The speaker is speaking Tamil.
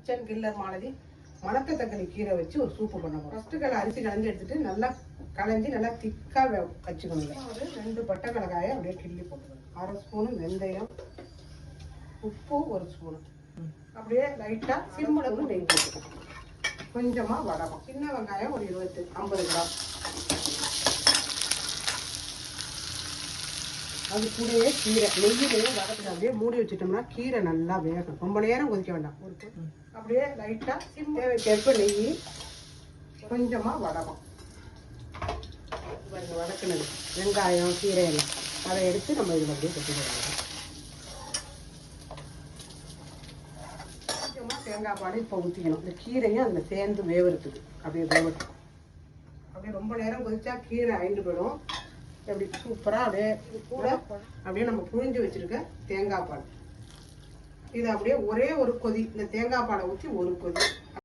கிச்சன் கில்லர் மாலதி மணக்க தக்காளி கீரை வச்சு ஒரு சூப்பு பண்ண போகிறோம். ஃபஸ்ட்டு அரிசி களைஞ்சி எடுத்துட்டு நல்லா களைஞ்சி நல்லா திக்காக வச்சுக்கணுங்க. ஒரு 2 பட்டை மிளகாயை அப்படியே கிள்ளி போட்டுக்கணும். 1/2 ஸ்பூனு வெந்தயம், உப்பு 1 ஸ்பூனு, அப்படியே லைட்டாக சிம்மில் நெய் போட்டுக்கணும். கொஞ்சமாக வடகம், சின்ன வெங்காயம் ஒரு 50 கிராம், அது கூடயே கீரை நெய்யிலேயே வதக்கிட்டு அப்படியே மூடி வச்சுட்டோம்னா கீரை நல்லா வேகும். ரொம்ப நேரம் கொதிக்க வேண்டாம். அப்படியே லைட்டாக தேவைக்கேற்ப நெய், கொஞ்சமாக வடகம், வதக்குனது வெங்காயம் கீரை எல்லாம் அதை எடுத்து நம்ம இதில் அப்படியே கொட்டிடுவோம். கொஞ்சமாக தேங்காய் பால் இப்போ ஊற்றிக்கணும். இந்த கீரையும் அதில் சேர்ந்து வேவறதுக்கு அப்படியே வேவட்டும். அப்படியே ரொம்ப நேரம் கொதிச்சா கீரை அழிந்து போயிடும். அப்படி சூப்பராக அப்படியே கூட அப்படியே நம்ம புழிஞ்சு வச்சுருக்க தேங்காய் பால் இதை அப்படியே ஒரே ஒரு கொதி, இந்த தேங்காய் பாலை ஊற்றி ஒரு கொதி